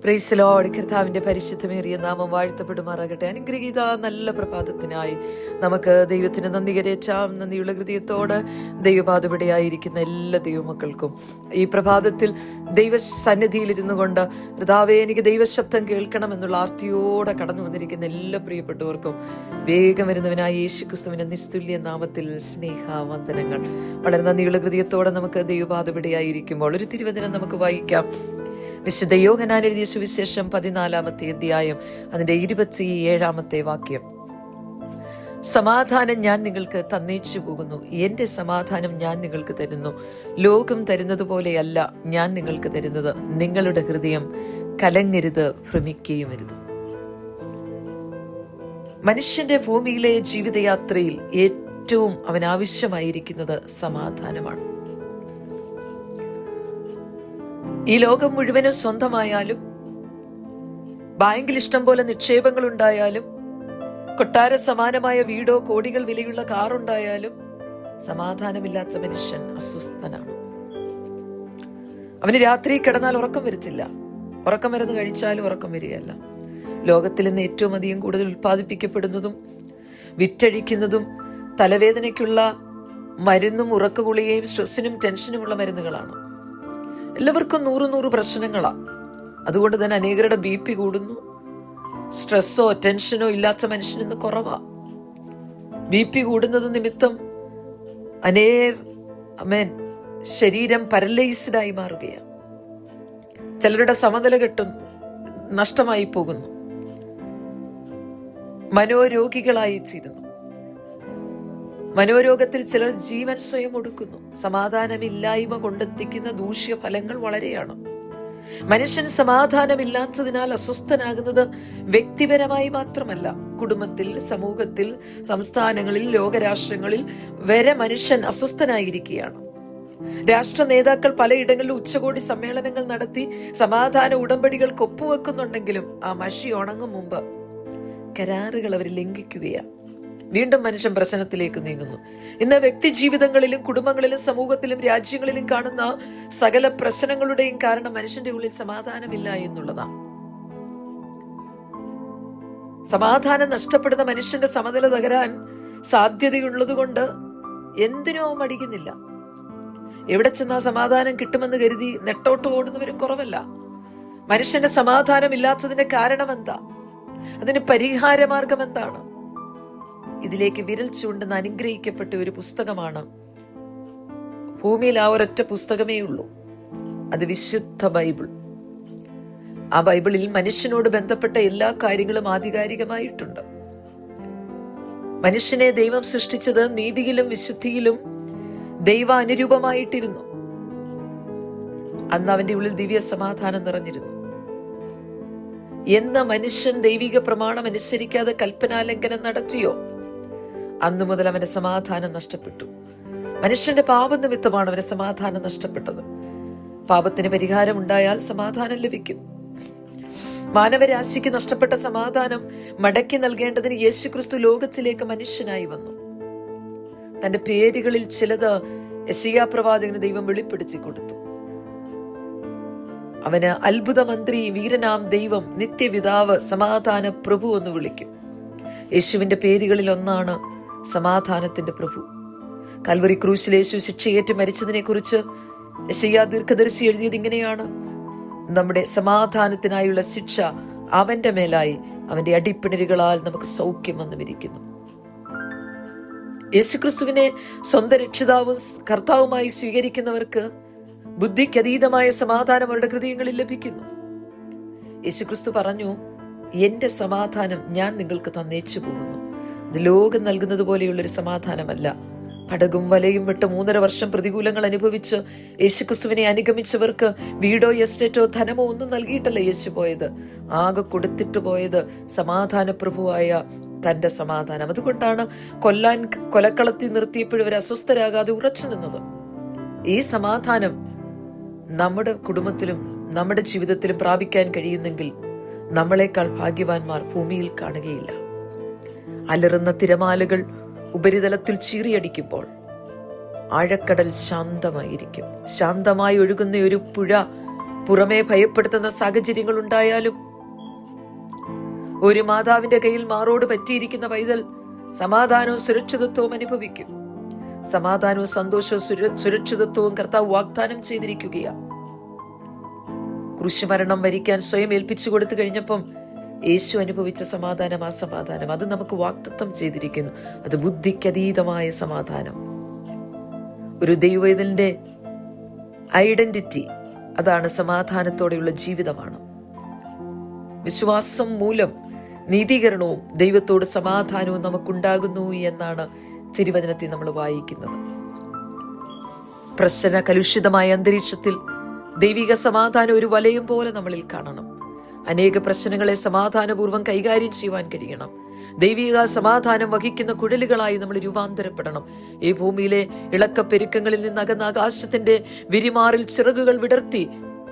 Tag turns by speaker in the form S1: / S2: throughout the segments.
S1: Praise Lord. കർത്താവിന്റെ പരിശുദ്ധമേറിയ നാമം വാഴ്ത്തപ്പെടുമാറാകട്ടെ. അനുഗ്രഹീത നല്ല പ്രഭാതത്തിനായി നമുക്ക് ദൈവത്തിന് നന്ദി കരേറ്റാം. നന്ദിയുള്ള ഹൃദയത്തോട് ദൈവപാതപടിയായിരിക്കുന്ന എല്ലാ ദൈവമക്കൾക്കും ഈ പ്രഭാതത്തിൽ ദൈവസന്നിധിയിലിരുന്നു കൊണ്ട് കർത്താവേ എനിക്ക് ദൈവശബ്ദം കേൾക്കണമെന്നുള്ള ആർത്തിയോടെ കടന്നു വന്നിരിക്കുന്ന എല്ലാ പ്രിയപ്പെട്ടവർക്കും വേഗം വരുന്നവനായ യേശുക്രിസ്തുവിന്റെ നിസ്തുല്യ നാമത്തിൽ സ്നേഹവന്ദനങ്ങൾ. വളരെ നന്ദിയുള്ള ഹൃദയത്തോടെ നമുക്ക് ദൈവപാതപടിയായിരിക്കുമ്പോൾ ഒരു തിരുവചനം നമുക്ക് വായിക്കാം. വിശുദ്ധ യോഹന്നാൻ എഴുതിയ സുവിശേഷം 14-ാമത്തെ അധ്യായം അതിന്റെ 27-ാമത്തെ വാക്യം. സമാധാനം ഞാൻ നിങ്ങൾക്ക് തന്നേച്ചു പോകുന്നു, എന്റെ സമാധാനം ഞാൻ നിങ്ങൾക്ക് തരുന്നു. ലോകം തരുന്നത് പോലെയല്ല ഞാൻ നിങ്ങൾക്ക് തരുന്നത്. നിങ്ങളുടെ ഹൃദയം കലങ്ങരുത്, ഭ്രമിക്കുകയുമരുത്. മനുഷ്യന്റെ ഭൂമിയിലെ ജീവിതയാത്രയിൽ ഏറ്റവും അവനാവശ്യമായിരിക്കുന്നത് സമാധാനമാണ്. ഈ ലോകം മുഴുവനും സ്വന്തമായാലും, ബാങ്കിൽ ഇഷ്ടം പോലെ നിക്ഷേപങ്ങൾ ഉണ്ടായാലും, കൊട്ടാര സമാനമായ വീടോ കോടികൾ വിലയുള്ള കാറുണ്ടായാലും, സമാധാനമില്ലാത്ത മനുഷ്യൻ അസ്വസ്ഥനാണ്. അവന് രാത്രി കിടന്നാൽ ഉറക്കം വരത്തില്ല. ഉറക്കം മരുന്ന് കഴിച്ചാലും ഉറക്കം വരികയല്ല. ലോകത്തിൽ നിന്ന് ഏറ്റവും അധികം കൂടുതൽ ഉൽപ്പാദിപ്പിക്കപ്പെടുന്നതും വിറ്റഴിക്കുന്നതും തലവേദനയ്ക്കുള്ള മരുന്നും ഉറക്കഗുളികയും സ്ട്രെസ്സിനും ടെൻഷനുമുള്ള മരുന്നുകളാണ്. എല്ലാവർക്കും 100 പ്രശ്നങ്ങളാണ്. അതുകൊണ്ട് തന്നെ അനേകരുടെ BP കൂടുന്നു. സ്ട്രെസ്സോ ടെൻഷനോ ഇല്ലാത്ത മനുഷ്യനിന്ന് കുറവാ. BP കൂടുന്നത് നിമിത്തം ശരീരം പാരലൈസ്ഡ് ആയി മാറുകയാണ്. ചിലരുടെ സമനില കെട്ടും നഷ്ടമായി പോകുന്നു. മനോരോഗികളായി തീരുന്നു. മനോരോഗത്തിൽ ചിലർ ജീവൻ സ്വയം ഒടുക്കുന്നു. സമാധാനമില്ലായ്മ കൊണ്ടെത്തിക്കുന്ന ദൂഷ്യഫലങ്ങൾ വളരെയാണ്. മനുഷ്യൻ സമാധാനമില്ലാത്തതിനാൽ അസ്വസ്ഥനാകുന്നത് വ്യക്തിപരമായി മാത്രമല്ല, കുടുംബത്തിൽ, സമൂഹത്തിൽ, സംസ്ഥാനങ്ങളിൽ, ലോകരാഷ്ട്രങ്ങളിൽ വരെ മനുഷ്യൻ അസ്വസ്ഥനായിരിക്കുകയാണ്. രാഷ്ട്ര നേതാക്കൾ പലയിടങ്ങളിലും ഉച്ചകോടി സമ്മേളനങ്ങൾ നടത്തി സമാധാന ഉടമ്പടികൾക്ക് ഒപ്പുവെക്കുന്നുണ്ടെങ്കിലും ആ മഷി ഉണങ്ങും മുമ്പ് കരാറുകൾ അവർ ലംഘിക്കുകയാണ്. വീണ്ടും മനുഷ്യൻ പ്രശ്നത്തിലേക്ക് നീങ്ങുന്നു. ഇന്ന് വ്യക്തി ജീവിതങ്ങളിലും കുടുംബങ്ങളിലും സമൂഹത്തിലും രാജ്യങ്ങളിലും കാണുന്ന സകല പ്രശ്നങ്ങളുടെയും കാരണം മനുഷ്യന്റെ ഉള്ളിൽ സമാധാനമില്ല എന്നുള്ളതാണ്. സമാധാനം നഷ്ടപ്പെടുന്ന മനുഷ്യന്റെ സമനില തകരാൻ സാധ്യതയുള്ളത് കൊണ്ട് എന്തിനോ മടിക്കുന്നില്ല. എവിടെ ചെന്നാ സമാധാനം കിട്ടുമെന്ന് കരുതി നെട്ടോട്ട് ഓടുന്നവരും കുറവല്ല. മനുഷ്യന്റെ സമാധാനം ഇല്ലാത്തതിന്റെ കാരണം എന്താ? അതിന് പരിഹാരമാർഗം എന്താണ്? ഇതിലേക്ക് വിരൽ ചൂണ്ടുന്ന അനുഗ്രഹിക്കപ്പെട്ട ഒരു പുസ്തകമാണ്. ഭൂമിയിൽ ആ ഒരൊറ്റ പുസ്തകമേ ഉള്ളൂ. അത് വിശുദ്ധ ബൈബിൾ. ആ ബൈബിളിൽ മനുഷ്യനോട് ബന്ധപ്പെട്ട എല്ലാ കാര്യങ്ങളും ആധികാരികമായിട്ടുണ്ട്. മനുഷ്യനെ ദൈവം സൃഷ്ടിച്ചത് നീതിയിലും വിശുദ്ധിയിലും ദൈവ അനുരൂപമായിട്ടിരുന്നു. അന്ന് അവന്റെ ഉള്ളിൽ ദിവ്യ സമാധാനം നിറഞ്ഞിരുന്നു. എന്ന മനുഷ്യൻ ദൈവിക പ്രമാണം അനുസരിക്കാതെ കൽപ്പനാലംഘനം നടത്തിയോ, അന്നു മുതൽ അവന്റെ സമാധാനം നഷ്ടപ്പെട്ടു. മനുഷ്യന്റെ പാപം നിമിത്തമാണ് അവന് സമാധാനം നഷ്ടപ്പെട്ടത്. പാപത്തിന് പരിഹാരം ഉണ്ടായാൽ സമാധാനം ലഭിക്കും. മാനവരാശിക്ക് നഷ്ടപ്പെട്ട സമാധാനം മടക്കി നൽകേണ്ടതിന് യേശുക്രിസ്തു ലോകത്തിലേക്ക് മനുഷ്യനായി വന്നു. തന്റെ പേരുകളിൽ ചിലത് യെശയ്യാ പ്രവാചകന് ദൈവം വെളിപ്പെടുത്തി കൊടുത്തു. അവന് അത്ഭുത മന്ത്രി, വീരനാം ദൈവം, നിത്യപിതാവ്, സമാധാന പ്രഭു എന്ന് വിളിക്കും. യേശുവിന്റെ പേരുകളിൽ ഒന്നാണ് സമാധാനത്തിന്റെ പ്രഭു. കൽവറി ക്രൂശിൽ യേശു ശിക്ഷയേറ്റ് മരിച്ചതിനെ കുറിച്ച് യെശയ്യാ ദീർഘദർശി എഴുതിയത് ഇങ്ങനെയാണ്: നമ്മുടെ സമാധാനത്തിനായുള്ള ശിക്ഷ അവന്റെ മേലായി, അവന്റെ അടിപ്പിണരുകളാൽ നമുക്ക് സൗഖ്യം വന്നുമിരിക്കുന്നു. യേശുക്രിസ്തുവിനെ സ്വന്തം രക്ഷിതാവും കർത്താവുമായി സ്വീകരിക്കുന്നവർക്ക് ബുദ്ധിക്കതീതമായ സമാധാനം അവരുടെ ഹൃദയങ്ങളിൽ ലഭിക്കുന്നു. യേശുക്രിസ്തു പറഞ്ഞു, എന്റെ സമാധാനം ഞാൻ നിങ്ങൾക്ക് തന്നേച്ചു പോകുന്നു. ഇത് ലോകം നൽകുന്നത് പോലെയുള്ളൊരു സമാധാനമല്ല. പടകും വലയും വിട്ട് 3.5 വർഷം പ്രതികൂലങ്ങൾ അനുഭവിച്ച് യേശുക്രിസ്തുവിനെ അനുഗമിച്ചവർക്ക് വീടോ എസ്റ്റേറ്റോ ധനമോ ഒന്നും നൽകിയിട്ടല്ല യേശു പോയത്. ആകെ കൊടുത്തിട്ട് പോയത് സമാധാന പ്രഭുവായ തന്റെ സമാധാനം. അതുകൊണ്ടാണ് കൊലക്കളത്തിൽ നിർത്തിയപ്പോഴും അവർ അസ്വസ്ഥരാകാതെ ഉറച്ചു നിന്നത്. ഈ സമാധാനം നമ്മുടെ കുടുംബത്തിലും നമ്മുടെ ജീവിതത്തിലും പ്രാപിക്കാൻ കഴിയുന്നെങ്കിൽ നമ്മളെക്കാൾ ഭാഗ്യവാന്മാർ ഭൂമിയിൽ കാണുകയില്ല. അലറുന്ന തിരമാലകൾ ഉപരിതലത്തിൽ ചീറിയടിക്കുമ്പോൾ ആഴക്കടൽ ശാന്തമായിരിക്കും. ശാന്തമായി ഒഴുകുന്ന ഒരു പുഴ പുറമേ ഭയപ്പെടുത്തുന്ന സാഹചര്യങ്ങൾ ഉണ്ടായാലും ഒരു മാതാവിന്റെ കയ്യിൽ മാറോട് പറ്റിയിരിക്കുന്ന പൈതൽ സമാധാനവും സുരക്ഷിതത്വവും അനുഭവിക്കും. സമാധാനവും സന്തോഷവും സുരക്ഷിതത്വവും കർത്താവ് വാഗ്ദാനം ചെയ്തിരിക്കുകയാണ്. ക്രൂശുമരണം വരിക്കാൻ സ്വയം ഏൽപ്പിച്ചു കൊടുത്തു കഴിഞ്ഞപ്പം യേശു അനുഭവിച്ച സമാധാനം, ആ സമാധാനം അത് നമുക്ക് വാഗ്ദത്തം ചെയ്തിരിക്കുന്നു. അത് ബുദ്ധിക്കതീതമായ സമാധാനം. ഒരു ദൈവവേദന്റെ ഐഡന്റിറ്റി അതാണ് സമാധാനത്തോടെയുള്ള ജീവിതമാണ്. വിശ്വാസം മൂലം നീതീകരണവും ദൈവത്തോട് സമാധാനവും നമുക്കുണ്ടാകുന്നു എന്നാണ് തിരുവചനത്തിൽ നമ്മൾ വായിക്കുന്നത്. പ്രശ്ന കലുഷിതമായ അന്തരീക്ഷത്തിൽ ദൈവിക സമാധാനം ഒരു വലയം പോലെ നമ്മളിൽ കാണണം. അനേക പ്രശ്നങ്ങളെ സമാധാനപൂർവ്വം കൈകാര്യം ചെയ്യുവാൻ കഴിയണം. ദൈവിക സമാധാനം വഹിക്കുന്ന കുഴലുകളായി നമ്മൾ രൂപാന്തരപ്പെടണം. ഈ ഭൂമിയിലെ ഇളക്കപ്പെരുക്കങ്ങളിൽ നിന്നകന്ന ആകാശത്തിന്റെ വിരിമാറിൽ ചിറകുകൾ വിടർത്തി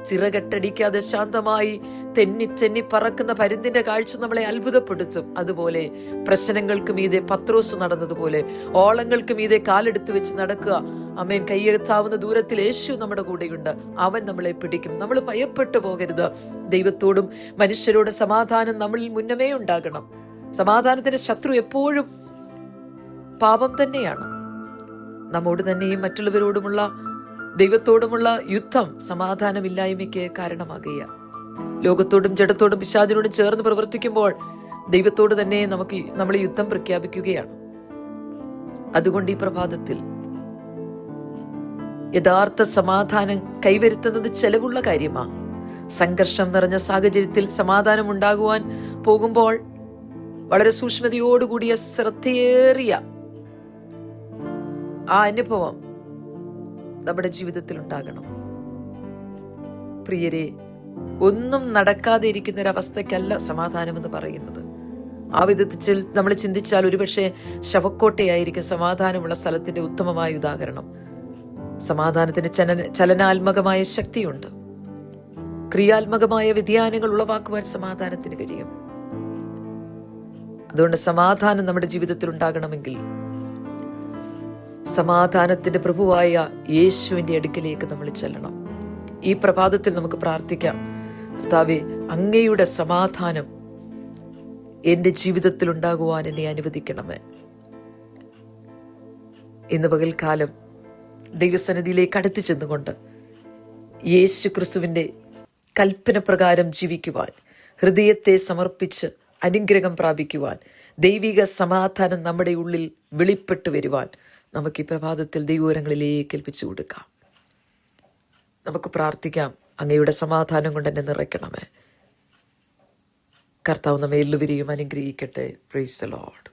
S1: ചിറകെട്ടടിക്കാതെ ശാന്തമായി തെന്നി പറക്കുന്ന പരുന്തിന്റെ കാഴ്ച നമ്മളെ അത്ഭുതപ്പെടുത്തും. അതുപോലെ പ്രശ്നങ്ങൾക്ക് മീതെ പത്രോസ് നടന്നതുപോലെ ഓളങ്ങൾക്ക് മീതെ കാലെടുത്തു വെച്ച് നടക്കുക. അമേൻ. കയ്യെത്താവുന്ന ദൂരത്തിൽ യേശു നമ്മുടെ കൂടെയുണ്ട്. അവൻ നമ്മളെ പിടിക്കും. നമ്മൾ ഭയപ്പെട്ടു പോകരുത്. ദൈവത്തോടും മനുഷ്യരോടും സമാധാനം നമ്മളിൽ മുന്നമേ ഉണ്ടാകണം. സമാധാനത്തിന്റെ ശത്രു എപ്പോഴും പാപം തന്നെയാണ്. നമ്മോട് തന്നെയും മറ്റുള്ളവരോടുമുള്ള ദൈവത്തോടുമുള്ള യുദ്ധം സമാധാനമില്ലായ്മയ്ക്ക് കാരണമാകുകയാണ്. ലോകത്തോടും ജഡത്തോടും പിശാചിനോടും ചേർന്ന് പ്രവർത്തിക്കുമ്പോൾ ദൈവത്തോട് തന്നെ നമ്മൾ യുദ്ധം പ്രഖ്യാപിക്കുകയാണ്. അതുകൊണ്ട് ഈ പ്രഭാതത്തിൽ യഥാർത്ഥ സമാധാനം കൈവരുത്തുന്നത് ചെലവുള്ള കാര്യമാണ്. സംഘർഷം നിറഞ്ഞ സാഹചര്യത്തിൽ സമാധാനം ഉണ്ടാകുവാൻ പോകുമ്പോൾ വളരെ സൂക്ഷ്മതയോടുകൂടിയ ശ്രദ്ധയേറിയ ആ അനുഭവം നമ്മുടെ ജീവിതത്തിൽ ഉണ്ടാകണം. പ്രിയരെ, ഒന്നും നടക്കാതെ ഇരിക്കുന്ന ഒരവസ്ഥയ്ക്കല്ല സമാധാനം എന്ന് പറയുന്നത്. ആ വിധത്തിൽ നമ്മൾ ചിന്തിച്ചാൽ ഒരുപക്ഷെ ശവക്കോട്ടയായിരിക്കും സമാധാനമുള്ള സ്ഥലത്തിന്റെ ഉത്തമമായ ഉദാഹരണം. സമാധാനത്തിന് ചലനാത്മകമായ ശക്തിയുണ്ട്. ക്രിയാത്മകമായ വ്യതിയാനങ്ങൾ ഉളവാക്കുവാൻ സമാധാനത്തിന് കഴിയും. അതുകൊണ്ട് സമാധാനം നമ്മുടെ ജീവിതത്തിൽ ഉണ്ടാകണമെങ്കിൽ സമാധാനത്തിന്റെ പ്രഭുവായ യേശുവിന്റെ അടുക്കലേക്ക് നമ്മൾ ചെല്ലണം. ഈ പ്രഭാതത്തിൽ നമുക്ക് പ്രാർത്ഥിക്കാം, കർത്താവേ, അങ്ങയുടെ സമാധാനം എന്റെ ജീവിതത്തിൽ ഉണ്ടാകുവാൻ എന്നെ അനുവദിക്കണമേ. ഇന്ന് പകൽക്കാലം ദൈവസന്നിധിയിലേക്ക് അടുത്തു ചെന്നുകൊണ്ട് യേശു ക്രിസ്തുവിന്റെ കൽപ്പന പ്രകാരം ജീവിക്കുവാൻ, ഹൃദയത്തെ സമർപ്പിച്ച് അനുഗ്രഹം പ്രാപിക്കുവാൻ, ദൈവിക സമാധാനം നമ്മുടെ ഉള്ളിൽ വെളിപ്പെട്ടു വരുവാൻ നമുക്ക് ഈ പ്രഭാതത്തിൽ ദൈവകരങ്ങളിലേക്ക് ഏൽപ്പിച്ചു കൊടുക്കാം. നമുക്ക് പ്രാർത്ഥിക്കാം, അങ്ങയുടെ സമാധാനം കൊണ്ട് എന്നെ നിറയ്ക്കണമേ. കർത്താവ് നമ്മെ എല്ലാവരെയും അനുഗ്രഹിക്കട്ടെ. Praise the Lord.